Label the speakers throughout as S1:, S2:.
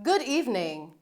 S1: Good evening.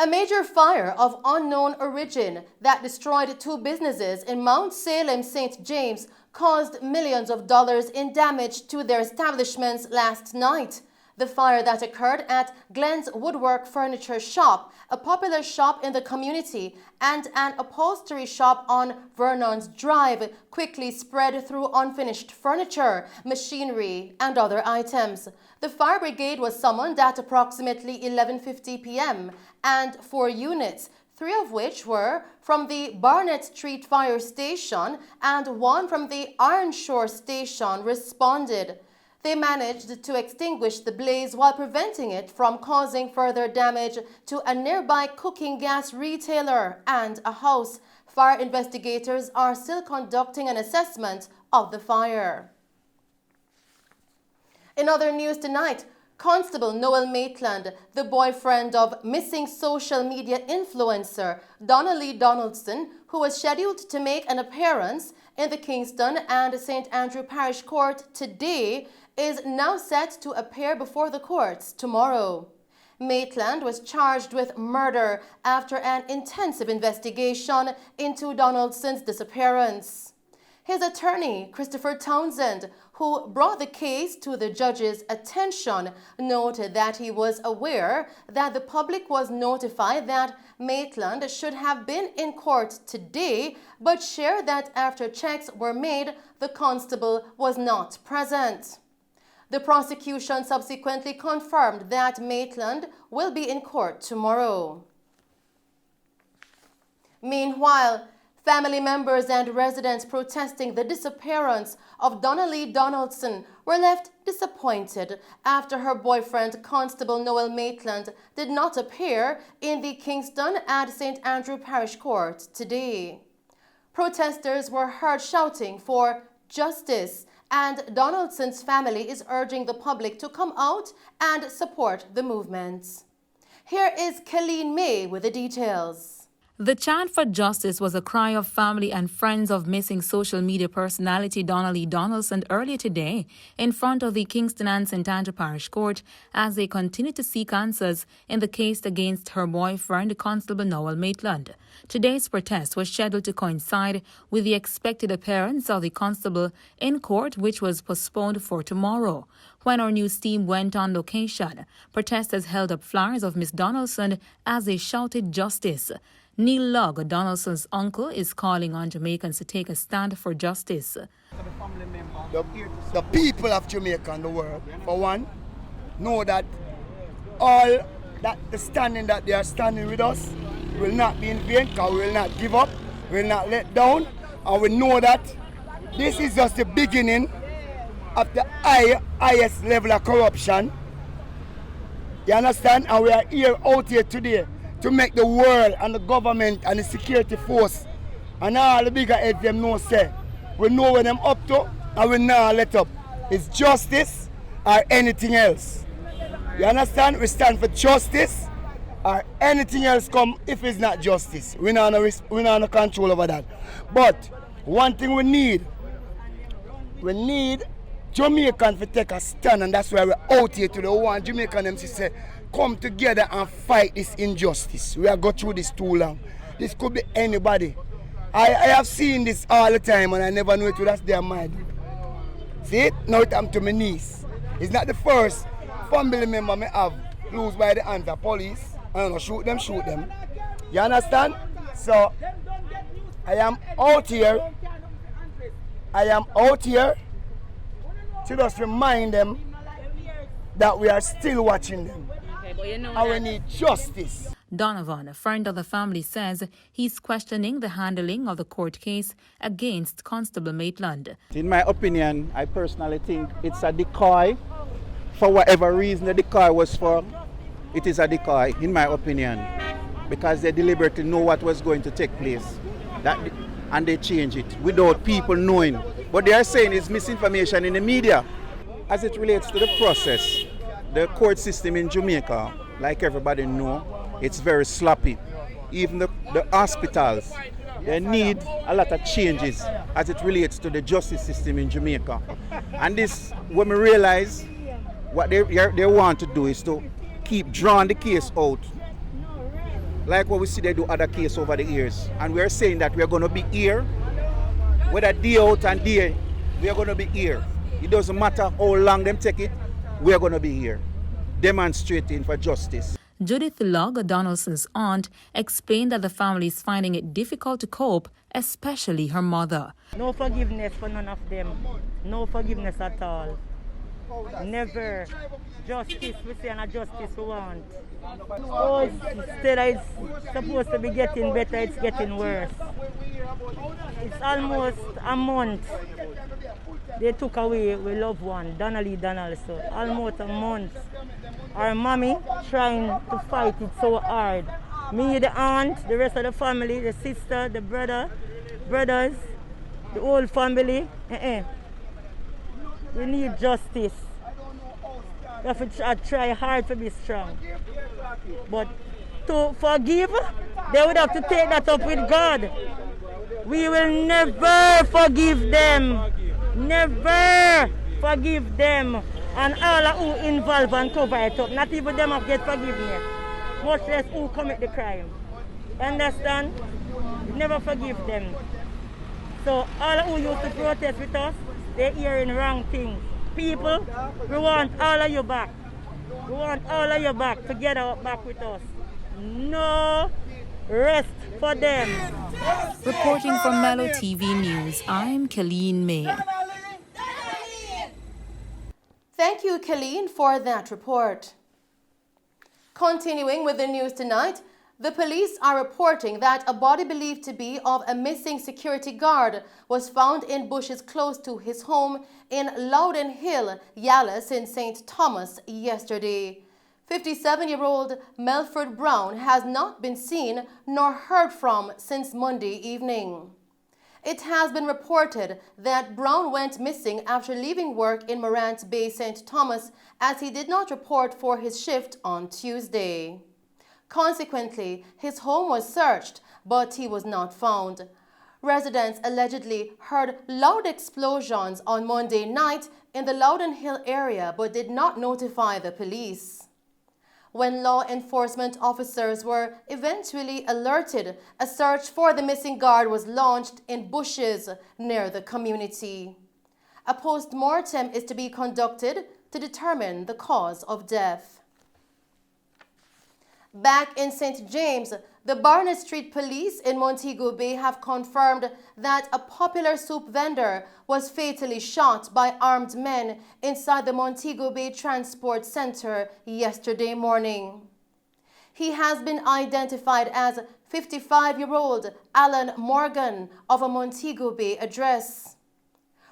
S1: A major fire of unknown origin that destroyed two businesses in Mount Salem, St. James caused millions of dollars in damage to their establishments last night. The fire that occurred at Glenn's Woodwork Furniture Shop, a popular shop in the community, and an upholstery shop on Vernon's Drive quickly spread through unfinished furniture, machinery, and other items. The fire brigade was summoned at approximately 11:50 p.m. and 4 units, 3 of which were from the Barnett Street Fire Station and 1 from the Ironshore Station responded. They managed to extinguish the blaze while preventing it from causing further damage to a nearby cooking gas retailer and a house. Fire investigators are still conducting an assessment of the fire. In other news tonight, Constable Noel Maitland, the boyfriend of missing social media influencer Donnelly Donaldson, who was scheduled to make an appearance in the Kingston and St. Andrew Parish Court today, is now set to appear before the courts tomorrow. Maitland was charged with murder after an intensive investigation into Donaldson's disappearance. His attorney, Christopher Townsend, who brought the case to the judge's attention, noted that he was aware that the public was notified that Maitland should have been in court today, but shared that after checks were made, the constable was not present. The prosecution subsequently confirmed that Maitland will be in court tomorrow. Meanwhile, family members and residents protesting the disappearance of Donnelly Donaldson were left disappointed after her boyfriend, Constable Noel Maitland, did not appear in the Kingston and St. Andrew Parish Court today. Protesters were heard shouting for justice, and Donaldson's family is urging the public to come out and support the movement. Here is Colleen May with the details.
S2: The chant for justice was a cry of family and friends of missing social media personality Donnelly Donaldson earlier today in front of the Kingston and St. Andrew Parish Court as they continue to seek answers in the case against her boyfriend, Constable Noel Maitland. Today's protest was scheduled to coincide with the expected appearance of the constable in court, which was postponed for tomorrow. When our news team went on location, protesters held up flyers of Miss Donaldson as they shouted justice. Neil Lugg, Donaldson's uncle, is calling on Jamaicans to take a stand for justice.
S3: The people of Jamaica and the world, for one, know that all that the standing that they are standing with us will not be in vain, because we will not give up, we will not let down, and we know that this is just the beginning of the highest level of corruption. You understand? And we are out here today to make the world and the government and the security force and all the bigger heads them know say we know where them up to and we not let up. It's justice or anything else. You understand? We stand for justice or anything else come if it's not justice. We not no control over that. But one thing we need Jamaicans to take a stand, and that's why we're out here to the one Jamaican them to say come together and fight this injustice. We have got through this too long. This could be anybody. I have seen this all the time and I never knew it would have their mind. See it? Now it happened to my niece. It's not the first family member me have lose by the hands of police. I don't know, shoot them. You understand? So I am out here to just remind them that we are still watching them. And we need justice.
S2: Donovan, a friend of the family, says he's questioning the handling of the court case against Constable Maitland.
S4: In my opinion, I personally think it's a decoy. For whatever reason the decoy was for, it is a decoy, in my opinion, because they deliberately know what was going to take place. And they change it without people knowing. What they are saying is misinformation in the media. As it relates to the process, the court system in Jamaica, like everybody know, it's very sloppy. Even the hospitals, they need a lot of changes as it relates to the justice system in Jamaica. And this, when we realize what they want to do is to keep drawing the case out, like what we see they do other cases over the years. And we're saying that we're going to be here, whether day out and day, we are going to be here. It doesn't matter how long them take it, we are going to be here, demonstrating for justice.
S2: Judith Lugg, Donaldson's aunt, explained that the family is finding it difficult to cope, especially her mother.
S5: No forgiveness for none of them. No forgiveness at all. Never. Justice, we say, and justice we want. Oh, instead it's supposed to be getting better, it's getting worse. It's almost a month. They took away we loved one, Donaldson. Almost a month. Our mommy trying to fight it so hard. Me, the aunt, the rest of the family, the sister, the brothers, the whole family. We need justice. We have to try hard to be strong. But to forgive, they would have to take that up with God. We will never forgive them. Never forgive them. And all who involved and cover it up. Not even them have get forgiveness. Much less who commit the crime. Understand? We never forgive them. So all who used to protest with us, they're hearing wrong things. People, we want all of you back. We want all of you back together back with us. No rest for them.
S2: Reporting from Mello TV News, I'm Colleen May.
S1: Thank you, Colleen, for that report. Continuing with the news tonight, the police are reporting that a body believed to be of a missing security guard was found in bushes close to his home in Loudon Hill, Yalis in St. Thomas yesterday. 57-year-old Melford Brown has not been seen nor heard from since Monday evening. It has been reported that Brown went missing after leaving work in Morant Bay, St. Thomas, as he did not report for his shift on Tuesday. Consequently, his home was searched, but he was not found. Residents allegedly heard loud explosions on Monday night in the Loudon Hill area, but did not notify the police. When law enforcement officers were eventually alerted, a search for the missing guard was launched in bushes near the community. A post-mortem is to be conducted to determine the cause of death. Back in St. James, the Barnett Street Police in Montego Bay have confirmed that a popular soup vendor was fatally shot by armed men inside the Montego Bay Transport Center yesterday morning. He has been identified as 55-year-old Alan Morgan of a Montego Bay address.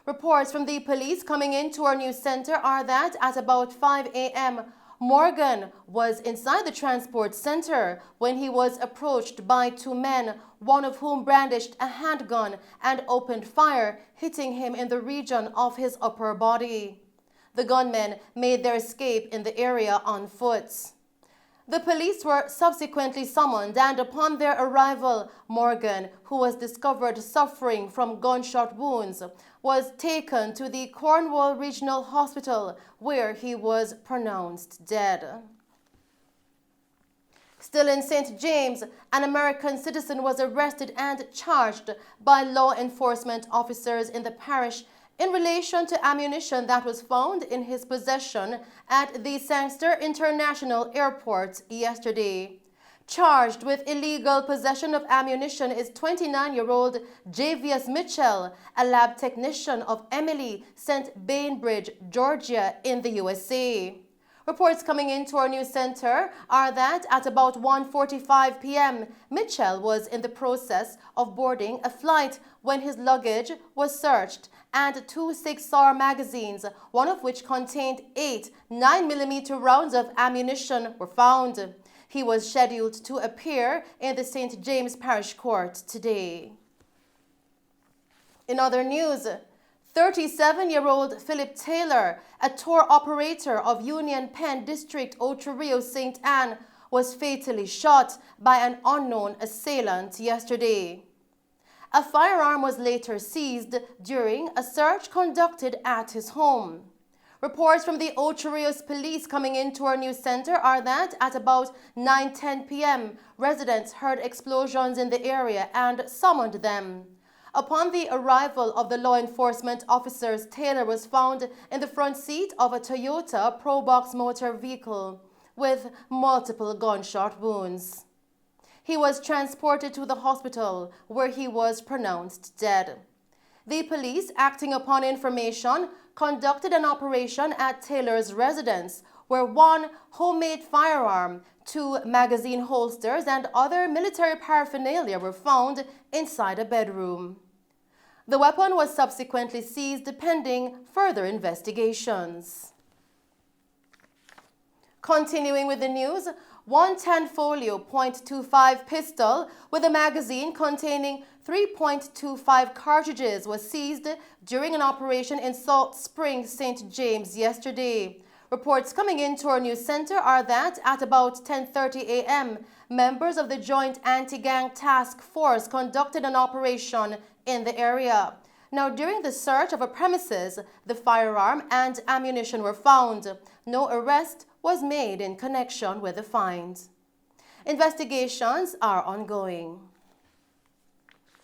S1: Reports from the police coming into our news center are that at about 5 a.m., Morgan was inside the transport center when he was approached by two men, one of whom brandished a handgun and opened fire, hitting him in the region of his upper body. The gunmen made their escape in the area on foot. The police were subsequently summoned, and upon their arrival, Morgan, who was discovered suffering from gunshot wounds, was taken to the Cornwall Regional Hospital, where he was pronounced dead. Still in St. James, an American citizen was arrested and charged by law enforcement officers in the parish in relation to ammunition that was found in his possession at the Sangster International Airport yesterday. Charged with illegal possession of ammunition is 29-year-old Javius Mitchell, a lab technician of Emily, St. Bainbridge, Georgia, in the USA. Reports coming into our news center are that at about 1:45 p.m., Mitchell was in the process of boarding a flight when his luggage was searched and two 6-SAR magazines, one of which contained 8 9mm rounds of ammunition, were found. He was scheduled to appear in the St. James Parish Court today. In other news, 37-year-old Philip Taylor, a tour operator of Union Penn District, Ocho Rios, St. Anne, was fatally shot by an unknown assailant yesterday. A firearm was later seized during a search conducted at his home. Reports from the Ocho Rios police coming into our news center are that at about 9:10 p.m., residents heard explosions in the area and summoned them. Upon the arrival of the law enforcement officers, Taylor was found in the front seat of a Toyota Probox motor vehicle with multiple gunshot wounds. He was transported to the hospital where he was pronounced dead. The police, acting upon information, conducted an operation at Taylor's residence where one homemade firearm, 2 magazine holsters, and other military paraphernalia were found inside a bedroom. The weapon was subsequently seized pending further investigations. Continuing with the news, one 10-folio .25 pistol with a magazine containing 3.25 cartridges was seized during an operation in Salt Springs, St. James yesterday. Reports coming into our news center are that at about 10:30 a.m., members of the Joint Anti-Gang Task Force conducted an operation in the area. Now, during the search of a premises, the firearm and ammunition were found. No arrest was made in connection with the find. Investigations are ongoing.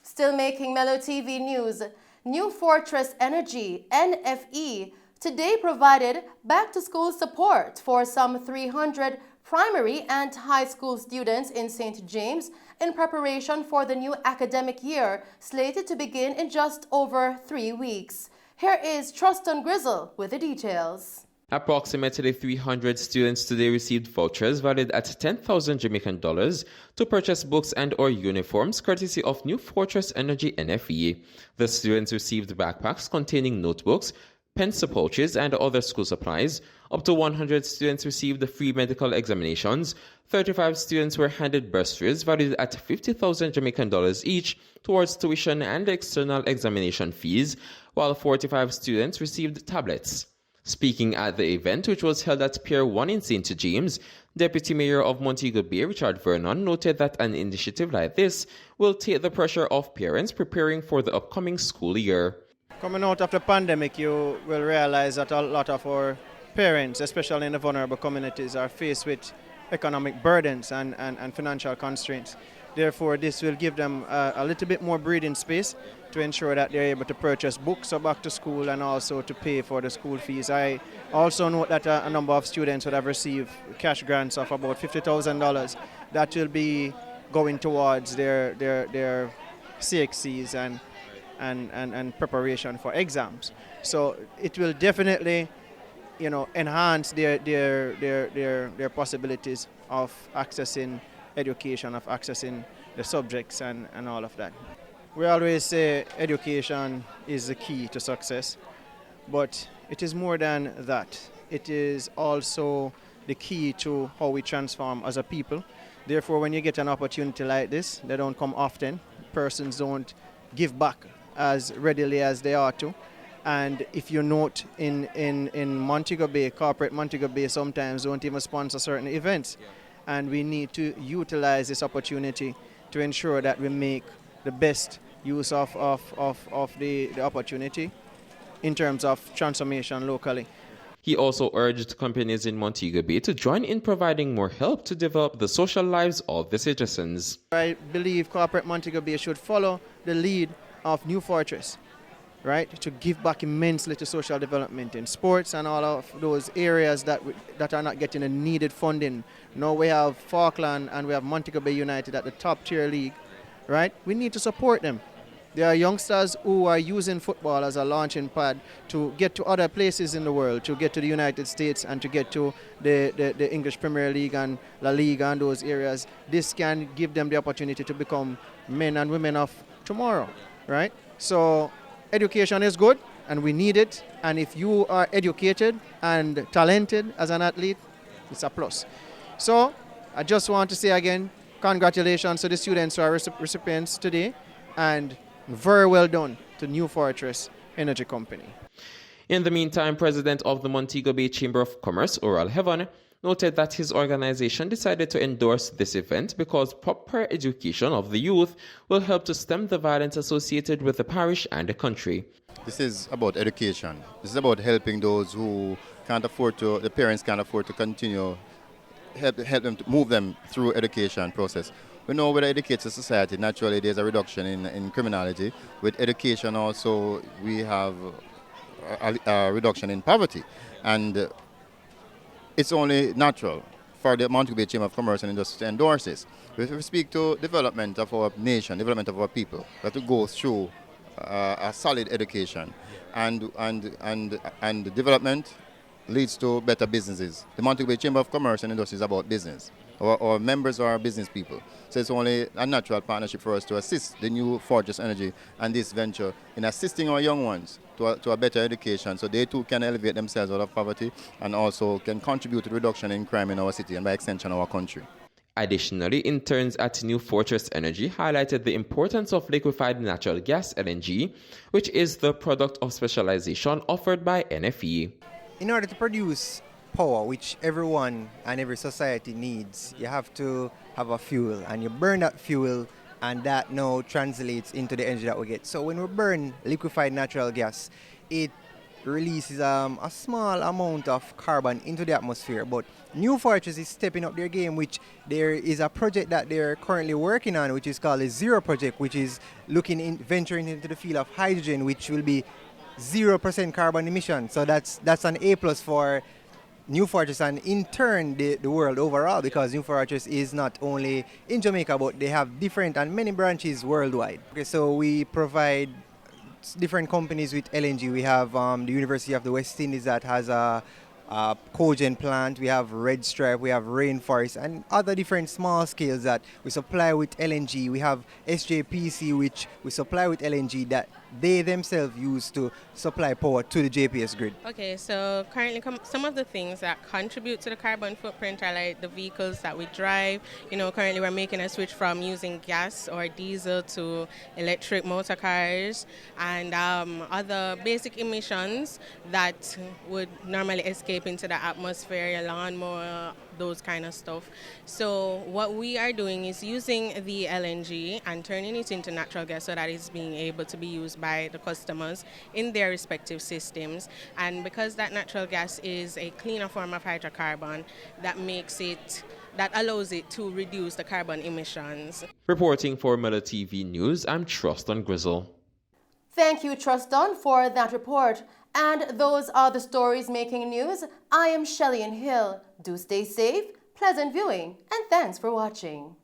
S1: Still making Mello TV news, New Fortress Energy, NFE, today provided back-to-school support for some 300 primary and high school students in St. James in preparation for the new academic year, slated to begin in just over 3 weeks. Here is Truston Grizzle with the details.
S6: Approximately 300 students today received vouchers valued at 10,000 Jamaican dollars to purchase books and or uniforms courtesy of New Fortress Energy NFE. The students received backpacks containing notebooks, pencil pouches, and other school supplies. Up to 100 students received free medical examinations. 35 students were handed bursaries valued at 50,000 Jamaican dollars each towards tuition and external examination fees, while 45 students received tablets. Speaking at the event, which was held at Pier 1 in St. James, Deputy Mayor of Montego Bay, Richard Vernon, noted that an initiative like this will take the pressure off parents preparing for the upcoming school year.
S7: Coming out of the pandemic, you will realize that a lot of our parents, especially in the vulnerable communities, are faced with economic burdens and financial constraints. Therefore, this will give them a little bit more breathing space to ensure that they're able to purchase books or back to school and also to pay for the school fees. I also note that a number of students would have received cash grants of about $50,000 that will be going towards their CXCs and preparation for exams. So it will definitely, enhance their possibilities of accessing education, of accessing the subjects and all of that. We always say education is the key to success, but it is more than that. It is also the key to how we transform as a people. Therefore, when you get an opportunity like this, they don't come often. Persons don't give back as readily as they ought to. And if you note in Montego Bay, corporate Montego Bay sometimes don't even sponsor certain events. And we need to utilize this opportunity to ensure that we make the best use of the opportunity in terms of transformation locally.
S6: He also urged companies in Montego Bay to join in providing more help to develop the social lives of the citizens.
S7: I believe corporate Montego Bay should follow the lead of New Fortress, right, to give back immensely to social development in sports and all of those areas that are not getting the needed funding. Now we have Falkland and we have Montego Bay United at the top tier league, right? We need to support them. There are youngsters who are using football as a launching pad to get to other places in the world, to get to the United States and to get to the English Premier League and La Liga and those areas. This can give them the opportunity to become men and women of tomorrow, right? So education is good and we need it, and if you are educated and talented as an athlete, it's a plus. So I just want to say again, congratulations to the students who are recipients today, and very well done to New Fortress Energy Company.
S6: In the meantime, President of the Montego Bay Chamber of Commerce, Oral Heaven, noted that his organization decided to endorse this event because proper education of the youth will help to stem the violence associated with the parish and the country.
S8: This is about education. This is about helping those who can't afford to, the parents can't afford to continue, help them to move them through education process. We know with an educated society, naturally there's a reduction in criminality. With education also, we have a reduction in poverty. And it's only natural for the Montego Bay Chamber of Commerce and Industry to endorse this. If we speak to development of our nation, development of our people, we have to go through a solid education, and development leads to better businesses. The Montego Bay Chamber of Commerce and Industry is about business. Our members are business people. So it's only a natural partnership for us to assist the new Fortress Energy and this venture in assisting our young ones to a better education so they too can elevate themselves out of poverty and also can contribute to the reduction in crime in our city and by extension our country.
S6: Additionally, interns at New Fortress Energy highlighted the importance of liquefied natural gas (LNG), which is the product of specialization offered by NFE.
S9: In order to produce power, which everyone and every society needs, you have to have a fuel, and you burn that fuel, and that now translates into the energy that we get. So when we burn liquefied natural gas, it releases a small amount of carbon into the atmosphere. But New Fortress is stepping up their game, which there is a project that they're currently working on, which is called the Zero Project, which is venturing into the field of hydrogen, which will be 0% carbon emission. So that's an A+ for New Fortress and in turn the world overall, because New Fortress is not only in Jamaica but they have different and many branches worldwide. Okay, so we provide different companies with LNG. We have the University of the West Indies that has a cogen plant. We have Red Stripe, we have Rainforest and other different small scales that we supply with LNG. We have SJPC, which we supply with LNG that they themselves use to supply power to the JPS grid.
S10: Okay, so currently some of the things that contribute to the carbon footprint are like the vehicles that we drive. You know, currently we're making a switch from using gas or diesel to electric motor cars and other basic emissions that would normally escape into the atmosphere, your lawnmower, those kind of stuff. So what we are doing is using the LNG and turning it into natural gas so that it's being able to be used by the customers in their respective systems. And because that natural gas is a cleaner form of hydrocarbon, that allows it to reduce the carbon emissions.
S6: Reporting for Mello TV News, I'm Truston Grizzle.
S1: Thank you, Truston, for that report. And those are the stories making news. I am Shelley Hill. Do stay safe, pleasant viewing, and thanks for watching.